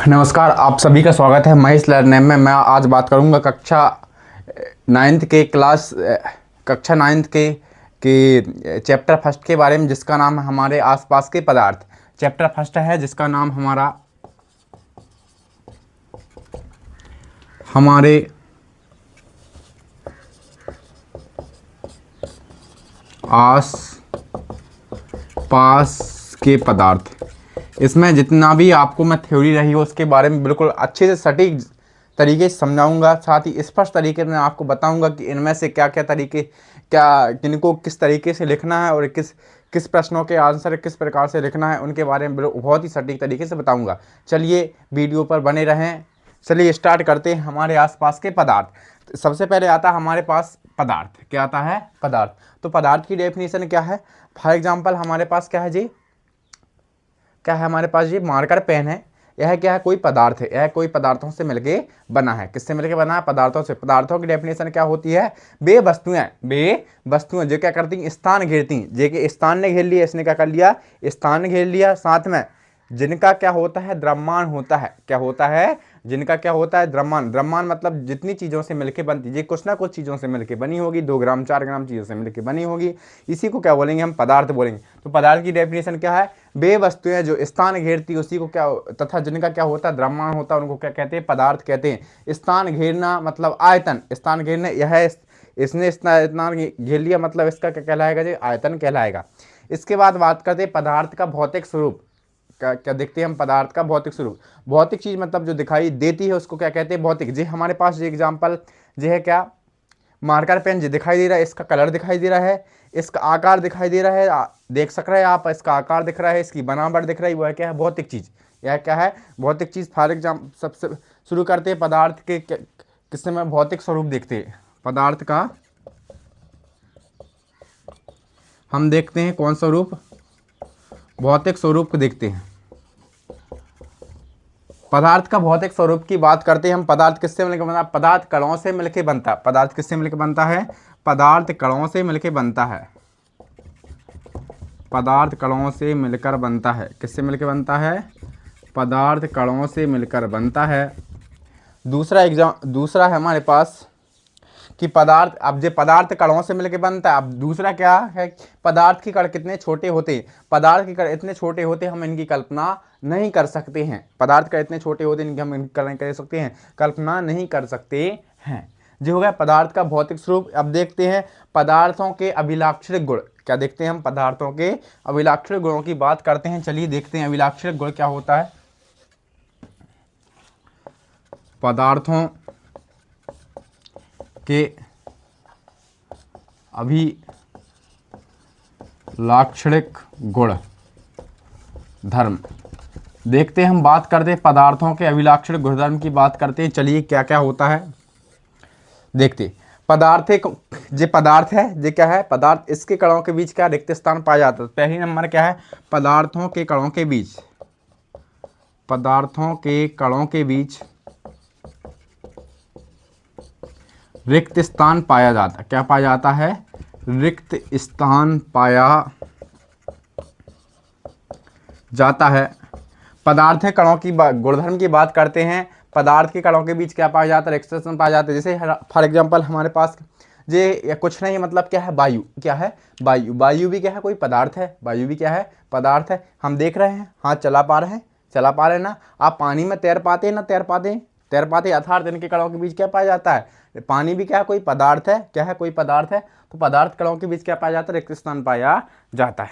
नमस्कार, आप सभी का स्वागत है महेश लर्निंग में। मैं आज बात करूंगा कक्षा नाइन्थ के चैप्टर फर्स्ट के बारे में, जिसका नाम है हमारे आसपास के पदार्थ। चैप्टर फर्स्ट है जिसका नाम हमारे आस पास के पदार्थ। इसमें जितना भी आपको मैं थ्योरी रही हो उसके बारे में बिल्कुल अच्छे से सटीक तरीके से समझाऊंगा। साथ ही स्पष्ट तरीके में आपको बताऊंगा कि इनमें से क्या किनको किस तरीके से लिखना है और किस किस प्रश्नों के आंसर किस प्रकार से लिखना है, उनके बारे में बहुत ही सटीक तरीके से बताऊंगा। चलिए वीडियो पर बने रहें। चलिए स्टार्ट करते हैं हमारे आसपास के पदार्थ। सबसे पहले आता है हमारे पास पदार्थ। क्या आता है? पदार्थ। तो पदार्थ की डेफिनेशन क्या है? फॉर एग्जांपल हमारे पास क्या है जी? क्या है हमारे पास? ये मार्कर पेन है। यह क्या है? कोई पदार्थ है। यह कोई पदार्थों से मिलके बना है। किससे मिलके बना है? पदार्थों से। पदार्थों की डेफिनेशन क्या होती है? वे वस्तुएं जो क्या करती हैं? स्थान घेरती हैं। जे के स्थान ने घेर लिया, इसने क्या कर लिया? स्थान घेर लिया। साथ में जिनका क्या होता है? द्रव्यमान होता है। क्या होता है? जिनका क्या होता है? द्रव्यमान। द्रव्यमान मतलब जितनी चीज़ों से मिलके बनती है, कुछ ना कुछ चीज़ों से मिलके बनी होगी, 2 ग्राम 4 ग्राम चीज़ों से मिलके बनी होगी, इसी को क्या बोलेंगे? हम पदार्थ बोलेंगे। तो पदार्थ की डेफिनेशन क्या है? वे वस्तुएं जो स्थान घेरती उसी को क्या, तथा जिनका क्या होता है? द्रव्यमान होता है, उनको क्या कहते हैं? पदार्थ कहते हैं। स्थान घेरना मतलब आयतन। स्थान घेरना इसने स्थान घेर लिया मतलब इसका क्या कहलाएगा जी? आयतन कहलाएगा। इसके बाद बात करते हैं पदार्थ का भौतिक स्वरूप। क्या देखते हैं हम? पदार्थ का भौतिक स्वरूप। भौतिक चीज मतलब जो दिखाई देती है उसको क्या कहते हैं? भौतिक। जी हमारे पास जो एग्जाम्पल जो है क्या? मार्कर पेन जो दिखाई दे रहा है, इसका कलर दिखाई दे रहा है, इसका आकार दिखाई दे रहा है, देख सक रहे हैं आप, इसका आकार दिख रहा है, इसकी बनावट दिख रही है, वह क्या है? भौतिक चीज। यह क्या है? भौतिक चीज। फॉर एग्जाम्पल सबसे शुरू करते हैं पदार्थ के किससे में भौतिक स्वरूप देखते हैं। पदार्थ का हम देखते हैं कौन सा रूप? भौतिक स्वरूप को देखते हैं। पदार्थ का भौतिक स्वरूप की बात करते हैं हम। पदार्थ किससे मिलकर बनता है? पदार्थ कणों से मिलकर बनता है। पदार्थ किससे मिलकर बनता है? पदार्थ कणों से मिलकर बनता है। पदार्थ कणों से मिलकर बनता है। किससे मिलकर बनता है? पदार्थ कणों से मिलकर बनता है। दूसरा है हमारे पास कि पदार्थ, अब जो पदार्थ कणों से मिलकर बनता है। अब दूसरा क्या है? पदार्थ के कण कितने छोटे होते हैं? पदार्थ के कण इतने छोटे होते हैं हम इनकी कल्पना नहीं कर सकते हैं। पदार्थ का इतने छोटे होते हैं इनकी हम कर सकते हैं? कल्पना नहीं कर सकते हैं। जो हो गया पदार्थ का भौतिक स्वरूप। अब देखते हैं पदार्थों के अभिलाक्षणिक गुण। क्या देखते हैं हम? पदार्थों के अभिलाक्षणिक गुणों की बात करते हैं। चलिए देखते हैं अभिलाक्षणिक गुण क्या होता है। पदार्थों के अभिलाक्षणिक गुण धर्म देखते हैं हम। बात करते हैं पदार्थों के अभिलाक्षणिक गुणधर्म की बात करते हैं। चलिए क्या क्या होता है देखते। पदार्थ है जो क्या है? पदार्थ, इसके कणों के बीच क्या रिक्त स्थान पाया जाता है। पहली नंबर क्या है? पदार्थों के कणों के बीच रिक्त स्थान पाया जाता है। क्या पाया जाता है? रिक्त स्थान पाया जाता है। पदार्थ के कणों की गुणधर्म की बात करते हैं। पदार्थ के कणों के बीच क्या पाया जाता है? रिक्त स्थान पाया जाता है। जैसे फॉर एग्जांपल हमारे पास ये कुछ नहीं मतलब क्या है? वायु। क्या है? वायु। वायु भी क्या है? कोई पदार्थ है। वायु भी क्या है? पदार्थ है। हम देख रहे हैं, हाथ चला पा रहे हैं ना? आप पानी में तैर पाते हैं ना? तैर पाते अर्थात इनके कणों के बीच क्या पाया जाता है? पानी भी क्या है? कोई पदार्थ है। क्या है? कोई पदार्थ है। तो पदार्थ कणों के बीच क्या पाया जाता है? रिक्त स्थान पाया जाता है।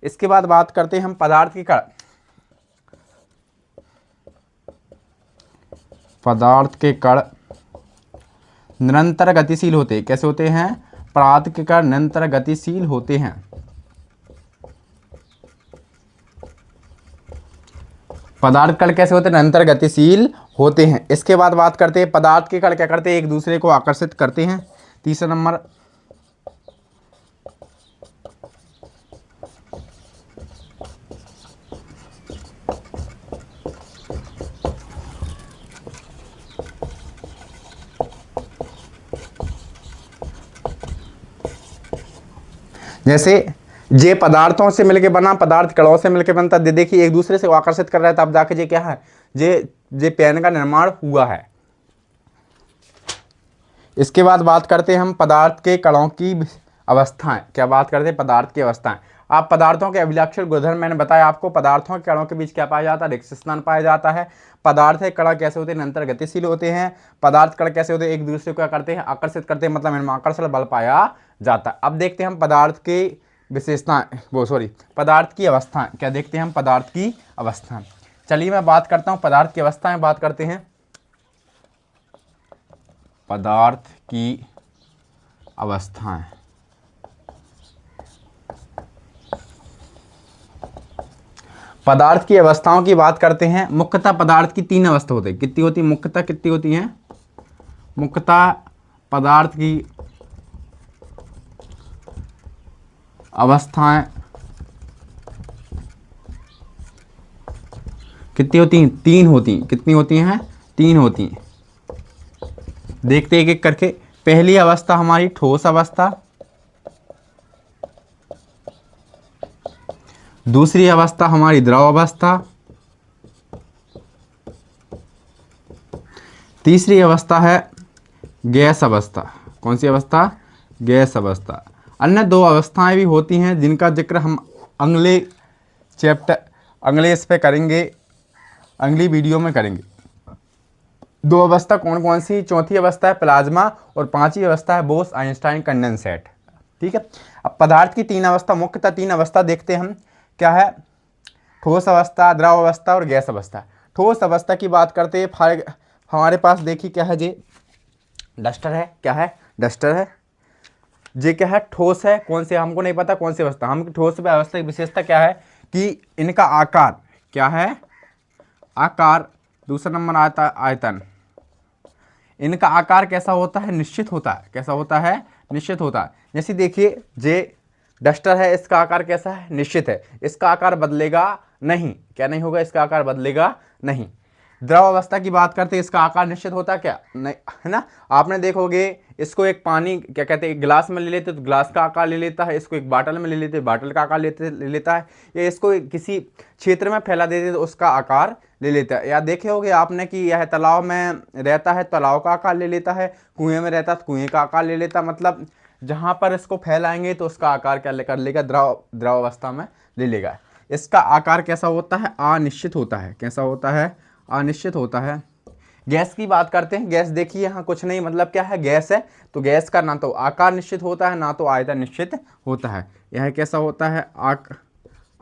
इसके बाद बात करते हैं हम पदार्थ के कण। पदार्थ के कण निरंतर गतिशील होते हैं। कैसे होते हैं? पदार्थ के कण निरंतर गतिशील होते हैं। पदार्थ कण कैसे होते हैं? निरंतर गतिशील होते हैं। इसके बाद बात करते हैं पदार्थ के कण क्या करते हैं? एक दूसरे को आकर्षित करते हैं। तीसरा नंबर जैसे जे पदार्थों से मिलके बना, पदार्थ कणों से मिलके बनता। देखिए एक दूसरे से आकर्षित कर रहा है, तब जाके ये क्या है? ये जे पेन का निर्माण हुआ है। इसके बाद बात करते हैं हम पदार्थ के कणों की अवस्थाएं। क्या बात करते हैं? पदार्थ की अवस्थाएं। आप पदार्थों के अभिलक्षण गुणधर्म, मैंने बताया आपको, पदार्थों के कणों के बीच क्या पाया जाता है? रिक्त स्थान पाया जाता है। पदार्थ के कण कैसे होते हैं? निरंतर गतिशील होते हैं। पदार्थ कण कैसे होते हैं? एक दूसरे को क्या करते हैं? आकर्षित करते हैं, मतलब इनमें आकर्षण बल पाया जाता है। अब देखते हैं हम पदार्थ की विशेषताएं, पदार्थ की अवस्थाएं। क्या देखते हैं हम? पदार्थ की अवस्थाएं। चलिए मैं बात करता हूं पदार्थ की अवस्थाएं। बात करते हैं पदार्थ की अवस्थाएं। पदार्थ की अवस्थाओं की बात करते हैं। मुख्यतः पदार्थ की 3 अवस्था होती है। कितनी होती? मुख्यतः कितनी होती हैं? मुख्यतः पदार्थ की अवस्थाएं कितनी होती हैं? 3 होती हैं। कितनी होती हैं? 3 होती हैं। देखते एक एक करके। पहली अवस्था हमारी ठोस अवस्था, दूसरी अवस्था हमारी द्रव अवस्था, तीसरी अवस्था है गैस अवस्था। कौन सी अवस्था? गैस अवस्था। अन्य 2 अवस्थाएं भी होती हैं जिनका जिक्र हम अगले इस पे करेंगे, अगली वीडियो में करेंगे। 2 अवस्था कौन कौन सी? चौथी अवस्था है प्लाज्मा और 5वीं अवस्था है बोस आइंस्टाइन कंडेंसेट। ठीक है। अब पदार्थ की 3 अवस्था, मुख्यतः 3 अवस्था देखते हैं हम। क्या है? ठोस अवस्था, द्रव अवस्था और गैस अवस्था। ठोस अवस्था की बात करते हैं। हमारे पास देखिए क्या है जी? डस्टर है। क्या है? डस्टर है। ये क्या है? ठोस है। कौन से? हमको नहीं पता कौन सी अवस्था। हम ठोस अवस्था की विशेषता क्या है कि इनका आकार क्या है? आकार। दूसरा नंबर आता है आयतन। इनका आकार कैसा होता है? निश्चित होता है। कैसा होता है? निश्चित होता है। जैसे देखिए जे डस्टर है, इसका आकार कैसा है? निश्चित है। इसका आकार बदलेगा नहीं। क्या नहीं होगा? इसका आकार बदलेगा नहीं। द्रव अवस्था की बात करते हैं, इसका आकार निश्चित होता है क्या? नहीं, है ना। आपने देखोगे इसको एक पानी क्या कहते हैं, गिलास में ले लेते तो ग्लास का आकार ले लेता है, इसको एक बाटल में ले लेते बाटल का आकार ले लेता है, या इसको किसी क्षेत्र में फैला देते तो उसका आकार ले लेता है। या देखे होगे आपने कि यह तालाब में रहता है, तालाब का आकार ले लेता है, कुएं में रहता है तो कुएं का आकार ले लेता है। मतलब जहाँ पर इसको फैलाएंगे तो उसका आकार क्या कर लेगा? द्रव अवस्था में ले लेगा। इसका आकार कैसा होता है? अनिश्चित होता है। कैसा होता है? अनिश्चित होता है। गैस की बात करते हैं। गैस देखिए यहाँ कुछ नहीं, मतलब क्या है? गैस है तो गैस का ना तो आकार निश्चित होता है ना तो आयतन निश्चित होता है। यह कैसा होता है?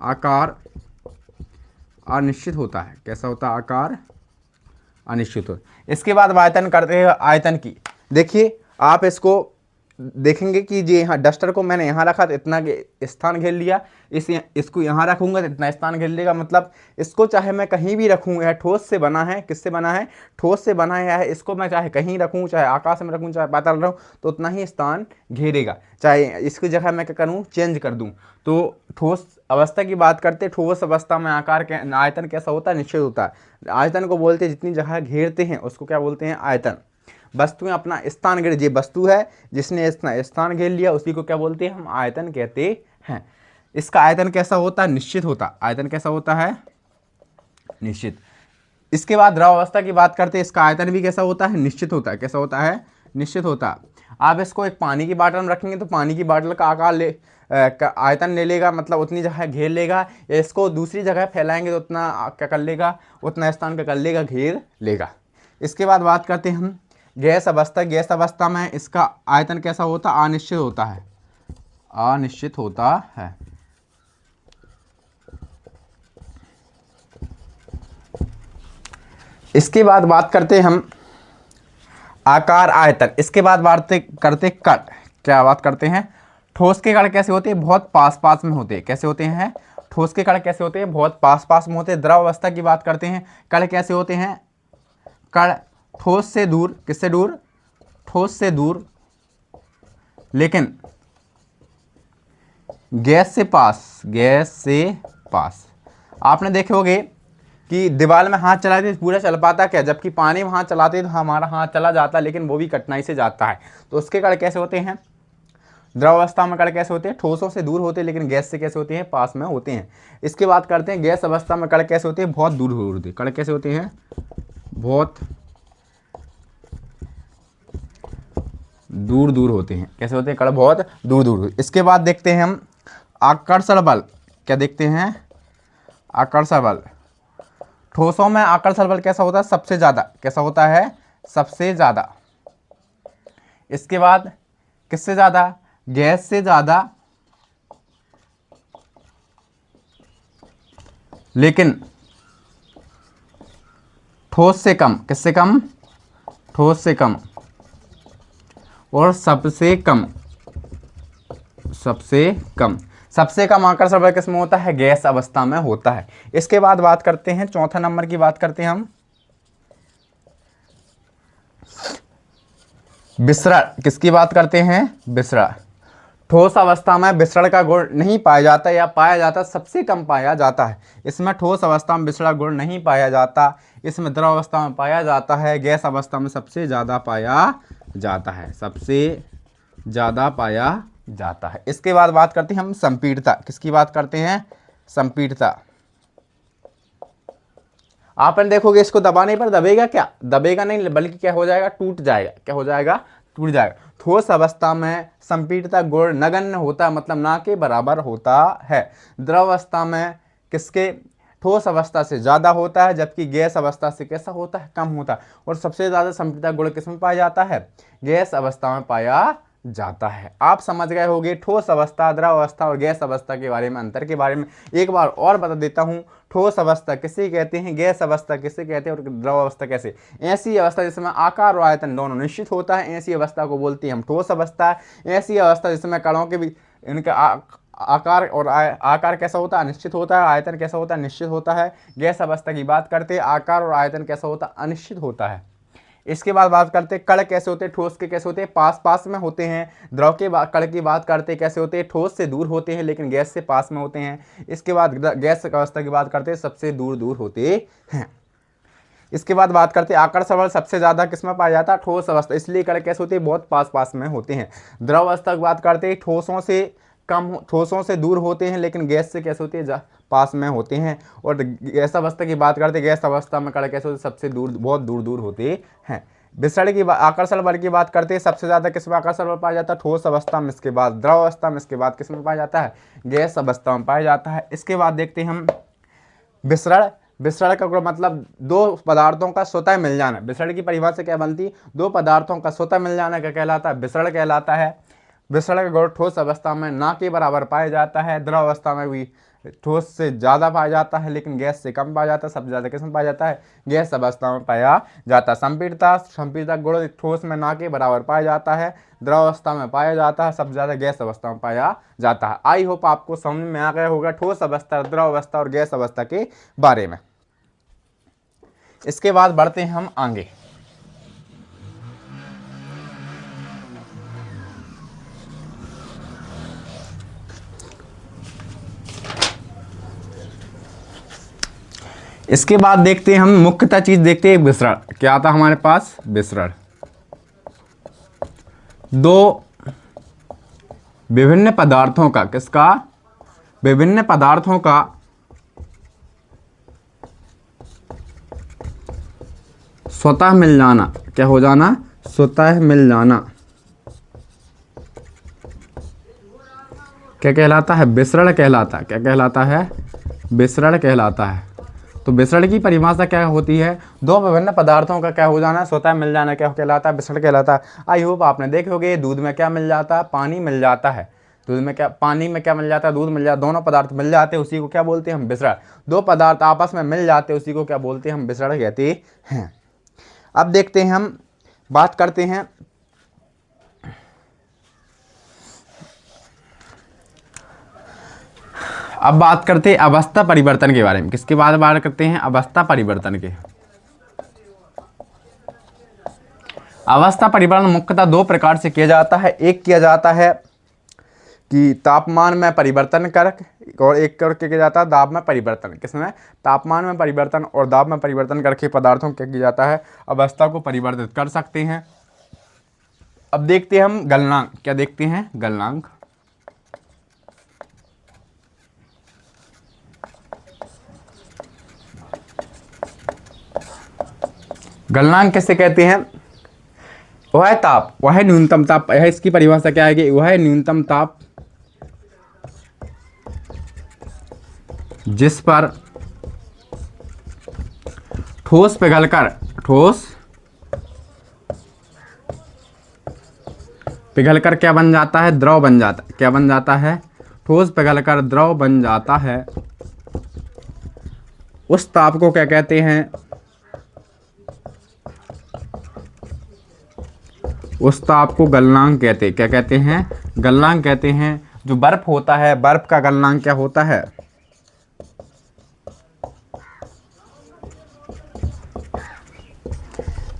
आकार अनिश्चित होता है। कैसा होता है? आकार अनिश्चित होता है। इसके बाद आयतन करते हैं। आयतन की देखिए, आप इसको देखेंगे कि जी यहाँ डस्टर को मैंने यहाँ रखा तो इतना स्थान घेर लिया, इसको यहाँ रखूँगा तो इतना स्थान घेर लेगा। मतलब इसको चाहे मैं कहीं भी रखूँ, यह ठोस से बना है। किससे बना है? ठोस से बना है। इसको मैं चाहे कहीं रखूँ, चाहे आकाश में रखूँ, चाहे पाताल रहूँ, तो उतना ही स्थान घेरेगा। चाहे इसकी जगह मैं क्या करूँ? चेंज कर दूँ। तो ठोस अवस्था की बात करते, ठोस अवस्था में आयतन कैसा होता है? निश्चित होता है। आयतन को बोलते हैं जितनी जगह घेरते हैं उसको क्या बोलते हैं? आयतन। वस्तुएं अपना स्थान घेर, ये वस्तु है जिसने इतना स्थान घेर लिया उसी को क्या बोलते हैं? हम आयतन कहते हैं। इसका आयतन कैसा होता है? निश्चित होता है। आयतन कैसा होता है? निश्चित। इसके बाद द्रव अवस्था की बात करते हैं। इसका आयतन भी कैसा होता है? निश्चित होता है। कैसा होता है? निश्चित होता है। आप इसको एक पानी की बाटल में रखेंगे तो पानी की बाटल का आकार आयतन ले लेगा, मतलब उतनी जगह घेर लेगा। या इसको दूसरी जगह फैलाएंगे तो उतना क्या कर लेगा? उतना स्थान क्या कर लेगा? घेर लेगा। इसके बाद बात करते हैं हम गैस अवस्था। गैस अवस्था में इसका आयतन कैसा होता है? अनिश्चित होता है। अनिश्चित होता है। इसके बाद बात करते हैं हम आकार आयतन। इसके बाद बात करते कण। क्या बात करते हैं? ठोस के कण कैसे होते हैं? बहुत पास पास में होते हैं। कैसे होते हैं? ठोस के कण कैसे होते हैं? बहुत पास पास में होते हैं। द्रव अवस्था की बात करते हैं। कण कैसे होते हैं? कण ठोस से दूर। किससे दूर? ठोस से दूर, लेकिन गैस से पास। गैस से पास। आपने देखे होंगे कि दीवार में हाथ चलाते तो पूरा चल पाता क्या? जबकि पानी में हाथ चलाते तो हमारा हाथ चला जाता है, लेकिन वो भी कठिनाई से जाता है। तो उसके कण कैसे होते हैं? द्रव अवस्था में कण कैसे होते हैं? ठोसों से दूर होते हैं, लेकिन गैस से कैसे होते हैं? पास में होते हैं। इसके बात करते हैं गैस अवस्था में कण कैसे होते हैं? बहुत दूर होते हैं। कण कैसे होते हैं? बहुत दूर दूर होते हैं। कैसे होते हैं? कण बहुत दूर दूर। इसके बाद देखते हैं हम आकर्षण बल। क्या देखते हैं? आकर्षण बल। ठोसों में आकर्षण बल कैसा होता है? सबसे ज्यादा। कैसा होता है? सबसे ज्यादा। इसके बाद किससे ज्यादा? गैस से ज्यादा, लेकिन ठोस से कम। किससे कम? ठोस से कम। और सबसे कम, सबसे कम। सबसे कम आकर्षण बल किसमें होता है? गैस अवस्था में होता है। इसके बाद बात करते हैं, चौथा नंबर की बात करते हैं हम विसरण। किसकी बात करते हैं? विसरण। ठोस अवस्था में विसरण का गुण नहीं पाया जाता, या पाया जाता सबसे कम पाया जाता है। इसमें ठोस अवस्था में विसरण गुण नहीं पाया जाता, इसमें द्रव अवस्था में पाया जाता है, गैस अवस्था में सबसे ज्यादा पाया जाता है, सबसे ज्यादा पाया जाता है। इसके बाद बात करते हैं हम संपीड़ितता। किसकी बात करते हैं? संपीड़ितता। आपने देखोगे इसको दबाने पर दबेगा क्या? दबेगा नहीं, बल्कि क्या हो जाएगा? टूट जाएगा। क्या हो जाएगा? टूट जाएगा। ठोस अवस्था में संपीड़ितता गुण नगण्य होता है, मतलब ना के बराबर होता है। द्रव अवस्था में किसके? ठोस अवस्था से ज्यादा होता है, जबकि गैस अवस्था से कैसा होता है? कम होता है। और सबसे ज्यादा संपीड़ितता गुण किसमें पाया जाता है? गैस अवस्था में पाया जाता है। आप समझ गए होंगे ठोस अवस्था, द्रव अवस्था और गैस अवस्था के बारे में, अंतर के बारे में एक बार और बता देता हूं। ठोस अवस्था किसे कहते हैं? गैस अवस्था किसे कहते हैं? और द्रव अवस्था कैसे? ऐसी अवस्था जिसमें आकार और आयतन दोनों निश्चित होता है, ऐसी अवस्था को बोलते हैं हम ठोस अवस्था। ऐसी अवस्था जिसमें कणों के भी इनका आकार और आकार कैसा होता है? अनिश्चित होता है। आयतन कैसा होता है? निश्चित होता है। गैस अवस्था की बात करते हैं, आकार और आयतन कैसा होता है? अनिश्चित होता है। इसके बाद बात करते हैं कण कैसे होते हैं? ठोस के कैसे होते हैं? पास पास में होते हैं। द्रव के कण की बात करते हैं, कैसे होते हैं? ठोस से दूर होते हैं, लेकिन गैस से पास में होते हैं। इसके बाद गैस अवस्था की बात करते हैं, सबसे दूर दूर होते हैं। इसके बाद बात करते हैं आकर्षण बल सबसे ज्यादा किसमें पाया जाता है? ठोस अवस्था। इसलिए कण कैसे होते हैं? बहुत पास पास में होते हैं। द्रव अवस्था की बात करते हैं, ठोसों से कम, ठोसों से दूर होते हैं, लेकिन गैस से कैसे होते हैं? पास में होते हैं। और गैस अवस्था की बात करते हैं, गैस अवस्था में कण कैसे होते हैं? सबसे दूर, बहुत दूर दूर होते हैं। विसरण की आकर्षण बल की बात करते हैं, सबसे ज्यादा किसमें आकर्षण बल पाया जाता है? ठोस अवस्था में। इसके बाद द्रव अवस्था में। इसके बाद किसमें पाया जाता है? गैस अवस्था में पाया जाता है। इसके बाद देखते हैं हम विसरण। विसरण का मतलब दो पदार्थों का स्वतः मिल जाना। विसरण की परिभाषा क्या बनती है? दो पदार्थों का स्वतः मिल जाना क्या कहलाता है? विसरण कहलाता है। विसरण का गुण ठोस अवस्था में ना के बराबर पाया जाता है, द्रव अवस्था में भी ठोस से ज्यादा पाया जाता है, लेकिन गैस से कम पाया जाता है। सबसे ज्यादा किसमें पाया जाता है? गैस अवस्था में पाया जाता है। संपीड़ितता। संपीड़ितता गुण ठोस में ना के बराबर पाया जाता है, द्रव अवस्था में पाया जाता है, सबसे ज्यादा गैस अवस्था में पाया जाता है। आई होप आपको समझ में आ गया होगा ठोस अवस्था, द्रव अवस्था और गैस अवस्था के बारे में। इसके बाद बढ़ते हैं हम आगे। इसके बाद देखते हैं हम मुख्यतः चीज देखते हैं विसरण। क्या आता हमारे पास? विसरण। दो विभिन्न पदार्थों का, किसका? विभिन्न पदार्थों का स्वतः मिल जाना। क्या हो जाना? स्वतः मिल जाना। क्या कहलाता है? विसरण कहलाता है। क्या कहलाता है? विसरण कहलाता है। तो विसरण की परिभाषा क्या होती है? दो विभिन्न पदार्थों का क्या हो जाना? स्वतः मिल जाना। क्या कहलाता है? विसरण कहलाता है। आई होप आपने देखे होंगे दूध में क्या मिल जाता है? पानी मिल जाता है। दूध में क्या, पानी में क्या मिल जाता है? दूध मिल जाता है। दोनों पदार्थ मिल जाते हैं, उसी को क्या बोलते हैं हम? विसरण। दो पदार्थ आपस में मिल जाते हैं, उसी को क्या बोलते हैं हम? विसरण कहते हैं। अब देखते हैं हम, बात करते हैं अब बात करते हैं अवस्था परिवर्तन के बारे में। किसके बाद बात करते हैं? अवस्था परिवर्तन के। अवस्था परिवर्तन मुख्यतः दो प्रकार से किया जाता है। एक किया जाता है कि तापमान में परिवर्तन कर, और एक करके किया जाता है दाब में परिवर्तन। किसमें? तापमान में परिवर्तन और दाब में परिवर्तन करके पदार्थों क्या किया जाता है? अवस्था को परिवर्तित कर सकते हैं। अब देखते हैं हम गलनांक। क्या देखते हैं? गलनांक। गलनांक किसे कहते हैं? वह ताप, वह न्यूनतम ताप, यह इसकी परिभाषा क्या है कि वह न्यूनतम ताप जिस पर ठोस पिघलकर क्या बन जाता है? द्रव बन जाता है। क्या बन जाता है? ठोस पिघलकर द्रव बन जाता है। उस ताप को क्या कहते हैं? उस ताप को गलनांक कहते हैं। क्या कहते हैं? गलनांक कहते हैं। जो बर्फ होता है, बर्फ का गलनांक क्या होता है?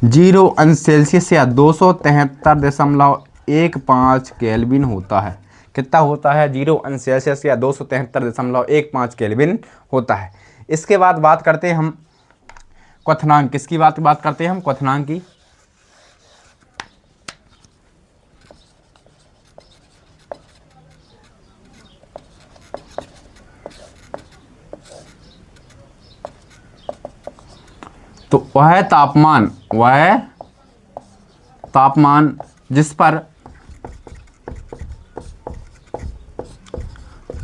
0 अंश सेल्सियस या 273.15 केल्विन होता है। कितना होता है? 0 अंश सेल्सियस या 273.15 केल्विन होता है। इसके बाद बात करते हैं हम क्वथनांक। किसकी बात करते हैं हम? क्वथनांक की। तो वह तापमान जिस पर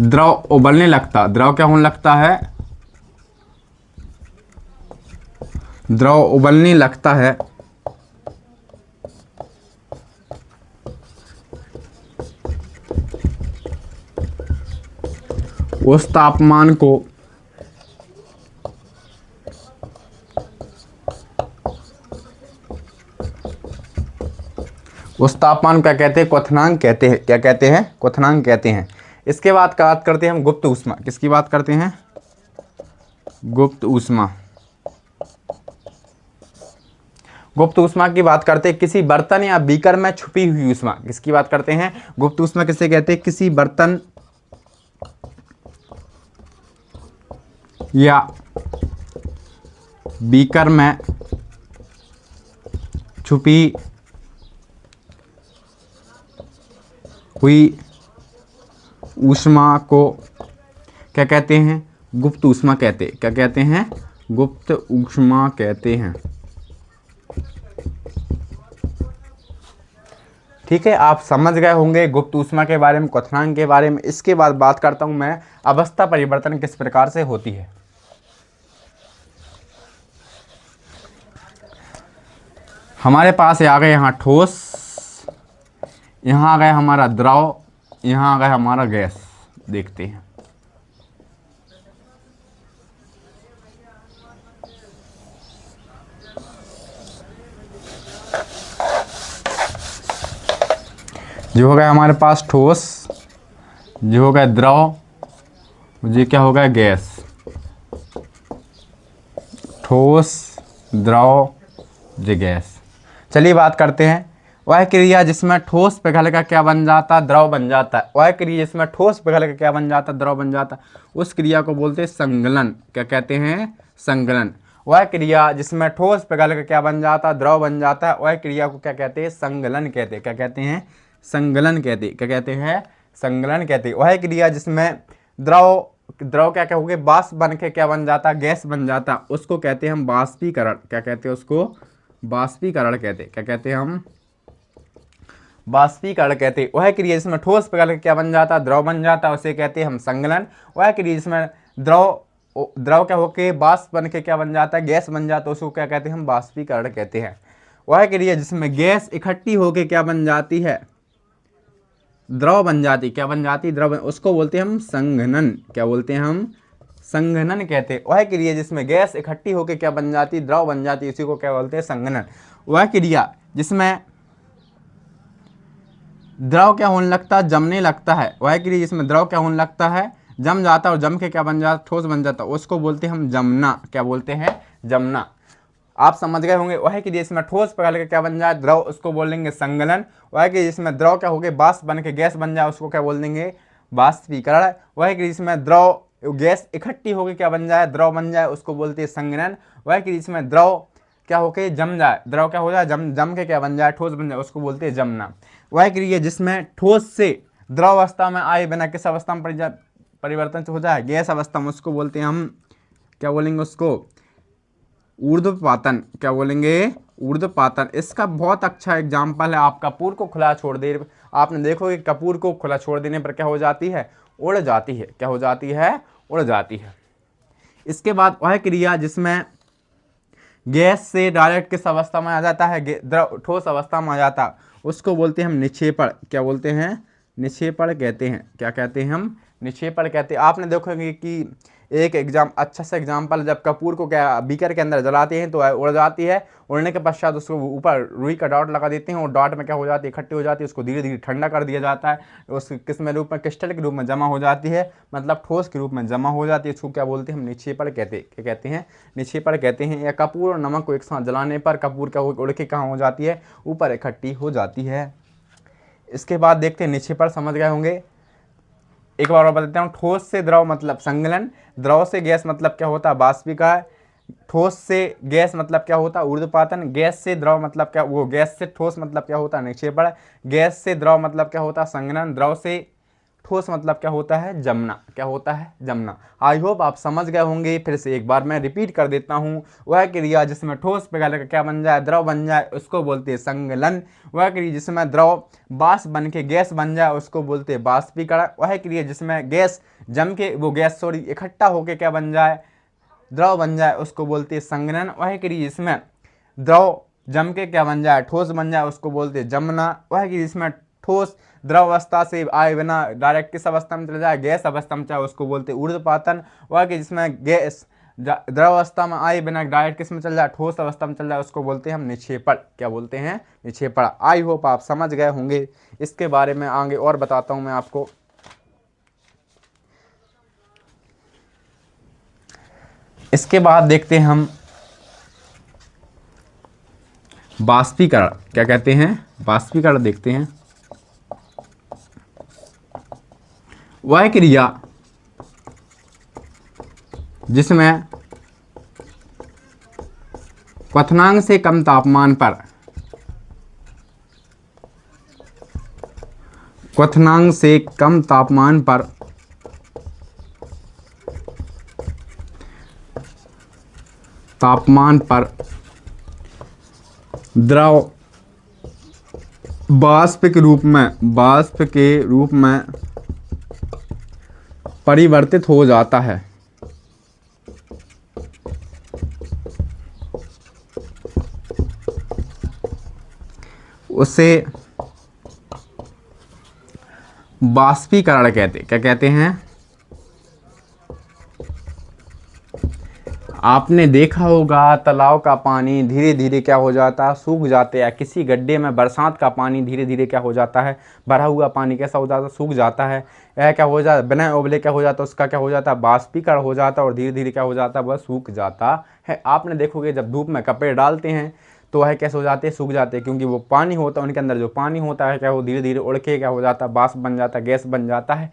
द्रव उबलने लगता, द्रव क्या होने लगता है? द्रव उबलने लगता है। उस तापमान को क्या कहते हैं? क्वथनांक कहते हैं। क्या कहते हैं? क्वथनांक कहते हैं। इसके बाद बात करते हैं हम गुप्त ऊष्मा। किसकी बात करते हैं? गुप्त ऊष्मा। गुप्त ऊष्मा की बात करते हैं किसी बर्तन या बीकर में छुपी हुई ऊष्मा। किसकी बात करते हैं? गुप्त ऊष्मा किसे कहते हैं? किसी बर्तन या बीकर में छुपी हुई ऊष्मा को क्या कहते हैं? गुप्त ऊष्मा कहते हैं। क्या कहते हैं? गुप्त ऊष्मा कहते हैं। ठीक है, आप समझ गए होंगे गुप्त ऊष्मा के बारे में, क्वथनांक के बारे में। इसके बाद बात करता हूं मैं अवस्था परिवर्तन किस प्रकार से होती है। हमारे पास आ गए यहाँ ठोस, यहाँ आ गया हमारा द्रव, यहाँ आ गया हमारा गैस। देखते हैं। जो हो गया हमारे पास ठोस, जो हो गया द्रव, ये क्या हो गया? गैस। ठोस, द्रव, ये गैस। चलिए बात करते हैं वह क्रिया जिसमें ठोस पिघल का क्या बन जाता? द्रव बन जाता है। वह क्रिया जिसमें ठोस पिघल का क्या बन जाता? द्रव बन जाता। उस क्रिया को बोलते हैं संगलन। क्या कहते हैं? संगलन। वह क्रिया जिसमें ठोस पिघल का क्या बन जाता? द्रव बन जाता है। वह क्रिया को क्या कहते हैं? संगलन कहते हैं। क्या कहते हैं? संगलन कहते हैं। क्या कहते हैं? संगलन कहते हैं। वह क्रिया जिसमें द्रव क्या क्या हो गए? वाष्प बन के क्या बन जाता? गैस बन जाता। उसको कहते हैं हम बाष्पीकरण। क्या कहते हैं? उसको बाष्पीकरण कहते हैं। क्या कहते हैं? हम बाष्पीकरण कहते हैं। वह क्रिया जिसमें ठोस पिघल क्या बन जाता? द्रव बन जाता, उसे कहते हैं हम संगलन। वह क्रिया जिसमें द्रव क्या होके वाष्प बन के क्या बन जाता है? गैस बन जाता, उसको क्या कहते हैं? हम बाष्पीकरण कहते हैं। वह क्रिया जिसमें गैस इकट्ठी होके क्या बन जाती है? द्रव बन जाती। क्या बन जाती? द्रव। उसको बोलते हैं हम संघनन। क्या बोलते हैं? हम संघनन कहते हैं। वह क्रिया जिसमें गैस इकट्ठी होकर क्या बन जाती? द्रव बन जाती, इसी को क्या बोलते हैं? संघनन। वह क्रिया जिसमें द्रव क्या होने लगता है? जमने लगता है। वह क्रिया जिसमें द्रव क्या होने लगता है? जम जाता, और जम के क्या बन जाता? ठोस बन जाता, उसको बोलते हैं हम जमना। क्या बोलते हैं? जमना। आप समझ गए होंगे। वह क्रिया जिसमें ठोस पिघल के क्या बन जाए? द्रव, उसको बोलेंगे संगलन। वह क्रिया जिसमें द्रव क्या हो गए? वाष्प बन के गैस बन जाए, उसको क्या बोल देंगे? वाष्पीकरण। वह क्रिया जिसमें द्रव गैस इकट्ठी होकर क्या बन जाए? द्रव बन जाए, उसको बोलते हैं संघनन। वह क्रिया जिसमें द्रव क्या होके जम जाए, द्रव क्या हो जाए? जम के क्या बन जाए? ठोस बन जाए, उसको बोलते हैं जमना। वह क्रिया जिसमें ठोस से द्रव अवस्था में आए बिना किस अवस्था में परिवर्तन हो जाए? गैस अवस्था में, उसको बोलते हैं हम क्या बोलेंगे? उसको ऊर्ध्वपातन, क्या बोलेंगे, ऊर्ध्वपातन। इसका बहुत अच्छा एग्जाम्पल है, आप कपूर को खुला छोड़ दे, आपने देखोगे कपूर को खुला छोड़ देने पर क्या हो जाती है, उड़ जाती है। क्या हो जाती है, उड़ जाती है। इसके बाद वह क्रिया जिसमें गैस से डायरेक्ट किस अवस्था में आ जाता है, द्रव ठोस अवस्था में आ जाता है, उसको बोलते हैं हम निक्षेपण। क्या बोलते हैं, निक्षेपण कहते हैं। क्या कहते हैं हम, निक्षेपण कहते हैं। आपने देखोगे कि एक अच्छा सा एग्जाम्पल, जब कपूर को क्या बीकर के अंदर जलाते हैं तो उड़ जाती है, उड़ने के पश्चात उसको ऊपर रुई का डॉट लगा देते हैं और डॉट में क्या हो जाती है, इकट्ठी हो जाती है, उसको धीरे धीरे ठंडा कर दिया जाता है, उस किस में रूप में, क्रिस्टल के रूप में जमा हो जाती है, मतलब ठोस के रूप में जमा हो जाती है। इसको क्या बोलते हैं हम, निक्षेपण कहते हैं। क्या कहते हैं, निक्षेपण कहते हैं। या कपूर और नमक को एक साथ जलाने पर कपूर क्या उड़ के कहाँ हो जाती है, ऊपर इकट्ठी हो जाती है। इसके बाद देखते हैं, निक्षेपण समझ गए होंगे। एक बार और बताता हूँ, ठोस से द्रव मतलब संगलन, द्रव से गैस मतलब क्या होता है, बाष्पीकरण, ठोस से गैस मतलब क्या होता है, ऊर्ध्वपातन, गैस से द्रव मतलब क्या, वो गैस से ठोस मतलब क्या होता है, निक्षेपण, गैस से द्रव मतलब क्या होता है, संघनन, द्रव से ठोस मतलब क्या होता है, जमना। क्या होता है, जमना। आई होप आप समझ गए होंगे। फिर से एक बार मैं रिपीट कर देता हूँ, वह क्रिया जिसमें ठोस पिघल कर क्या बन जाए, द्रव बन जाए, उसको बोलते हैं संगलन। वह क्रिया जिसमें द्रव बाष्प बन के गैस बन जाए, उसको बोलते हैं बाष्पीकरण। वह क्रिया जिसमें गैस जम के, वो गैस सॉरी इकट्ठा होकर क्या बन जाए, द्रव बन जाए, उसको बोलते हैं संघनन। वह क्रिया जिसमें द्रव जम के क्या बन जाए, ठोस बन जाए, उसको बोलते हैं जमना। वह क्रिया जिसमें ठोस द्रव अवस्था से आए बिना डायरेक्ट किस अवस्था में चला जाए, गैस अवस्था में जाए, उसको बोलते हैं ऊर्ध्वपातन। वह कि जिसमें गैस द्रव अवस्था में आए बिना डायरेक्ट किस में चल जाए, ठोस अवस्था में चल जाए, उसको बोलते हैं हम निक्षेपण। क्या बोलते हैं, निक्षेपण। आई होप आप समझ गए होंगे। इसके बारे में आगे और बताता हूं मैं आपको। इसके बाद देखते हैं हम बाष्पीकरण। क्या कहते हैं, बाष्पीकरण देखते हैं। वह क्रिया जिसमें क्वथनांक से कम तापमान पर, क्वथनांक से कम तापमान पर द्रव बाष्प के रूप में परिवर्तित हो जाता है, उसे बाष्पीकरण कहते। क्या कहते हैं, आपने देखा होगा तालाब का पानी धीरे धीरे क्या हो जाता है, सूख जाता है, या किसी गड्ढे में बरसात का पानी धीरे धीरे क्या हो जाता है, भरा हुआ पानी कैसा हो जाता है, सूख जाता है। यह क्या हो जाता है, बिना उबले क्या हो जाता है, उसका क्या हो जाता है, बाष्पीकरण हो जाता है, और धीरे धीरे क्या हो जाता है, वह सूख जाता है। आपने देखोगे जब धूप में कपड़े डालते हैं तो वह कैसे हो जाते हैं, सूख जाते हैं, क्योंकि वो पानी होता है, उनके अंदर जो पानी होता है क्या, वो धीरे धीरे उड़ के क्या हो जाता है, बाष्प बन जाता है, गैस बन जाता है,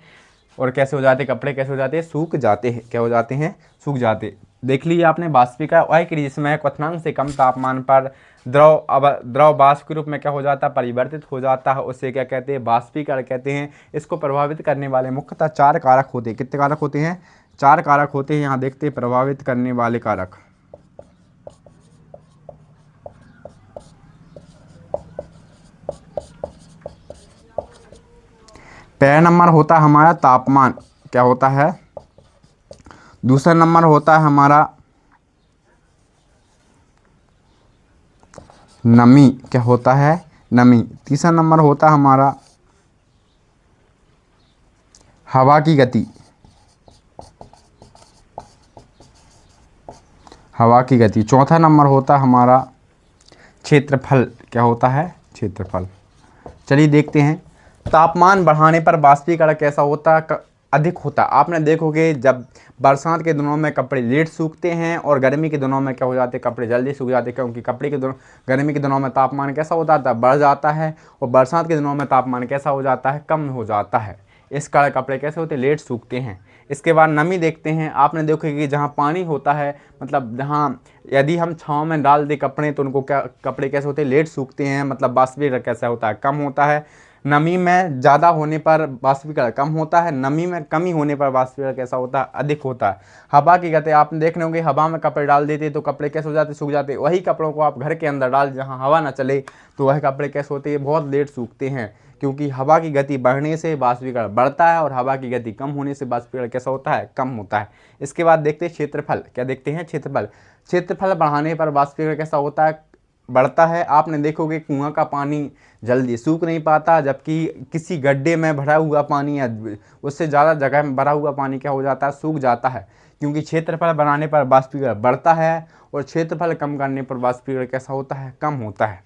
और कैसे हो जाते हैं, कपड़े कैसे हो जाते हैं, सूख जाते हैं। क्या हो जाते हैं, सूख जाते। देख लीजिए आपने, बाष्पीकरण वह क्रिया जिसमें क्वथनांक से कम तापमान पर द्रव बाष्प के रूप में क्या हो जाता है, परिवर्तित हो जाता है, उससे क्या कहते हैं, बाष्पीकरण कहते हैं। इसको प्रभावित करने वाले मुख्यतः 4 कारक होते हैं। कितने कारक होते हैं, 4 कारक होते हैं। यहाँ देखते हैं प्रभावित करने वाले कारक। पहला नंबर होता है हमारा तापमान, क्या होता है, दूसरा नंबर होता है हमारा नमी, क्या होता है, नमी, तीसरा नंबर होता है हमारा हवा की गति, हवा की गति, चौथा नंबर होता है हमारा क्षेत्रफल। क्या होता है, क्षेत्रफल। चलिए देखते हैं, तापमान बढ़ाने पर बाष्पीकरण कैसा होता है, अधिक होता है। आपने देखोगे जब बरसात के दिनों में कपड़े लेट सूखते हैं, और गर्मी के दिनों में क्या हो जाते हैं, कपड़े जल्दी सूख जाते हैं, क्योंकि गर्मी के दिनों में तापमान कैसा हो जाता है, बढ़ जाता है, और बरसात के दिनों में तापमान कैसा हो जाता है, कम हो जाता है। इस कारण कपड़े कैसे होते हैं, लेट सूखते हैं। इसके बाद नमी देखते हैं। आपने देखोगे कि जहाँ पानी होता है, मतलब जहाँ यदि हम छाँव में डाल दें कपड़े, तो उनको क्या, कपड़े कैसे होते हैं, लेट सूखते हैं, मतलब बाष्पीकरण कैसा होता है, कम होता है। नमी में ज़्यादा होने पर वाष्पीकरण कम होता है, नमी में कमी होने पर वाष्पीकरण कैसा होता है, अधिक होता है। हवा की गति, आपने देख रहे होंगे हवा में कपड़े डाल देते तो कपड़े कैसे हो जाते, सूख जाते। वही कपड़ों को आप घर के अंदर डाल, जहाँ हवा ना चले, तो वह कपड़े कैसे होते हैं, बहुत लेट सूखते हैं, क्योंकि हवा की गति बढ़ने से वाष्पीकरण बढ़ता है और हवा की गति कम होने से वाष्पीकरण कैसा होता है, कम होता है। इसके बाद देखते हैं क्षेत्रफल। क्या देखते हैं, क्षेत्रफल। क्षेत्रफल बढ़ाने पर वाष्पीकरण कैसा होता है, बढ़ता है। आपने देखोगे कुआं का पानी जल्दी सूख नहीं पाता, जबकि किसी गड्ढे में भरा हुआ पानी या उससे ज़्यादा जगह में भरा हुआ पानी क्या हो जाता है, सूख जाता है, क्योंकि क्षेत्रफल बढ़ाने पर वाष्पीकरण बढ़ता है और क्षेत्रफल कम करने पर वाष्पीकरण कैसा होता है, कम होता है।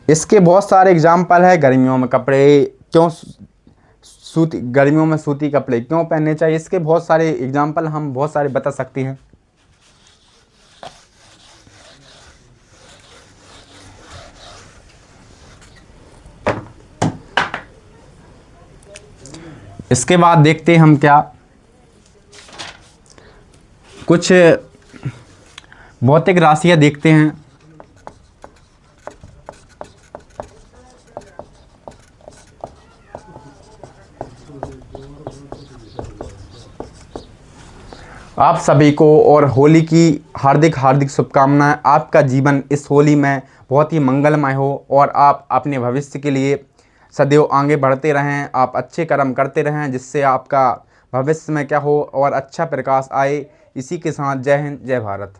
इसके बहुत सारे एग्जाम्पल है। गर्मियों में कपड़े क्यों सूती, गर्मियों में सूती कपड़े क्यों पहनने चाहिए, इसके बहुत सारे एग्जाम्पल हम बहुत सारे बता सकते हैं। इसके बाद देखते हैं हम क्या कुछ भौतिक राशियां देखते हैं। आप सभी को और होली की हार्दिक हार्दिक शुभकामनाएं। आपका जीवन इस होली में बहुत ही मंगलमय हो और आप अपने भविष्य के लिए सदैव आगे बढ़ते रहें, आप अच्छे कर्म करते रहें, जिससे आपका भविष्य में क्या हो और अच्छा प्रकाश आए। इसी के साथ जय हिंद, जय भारत।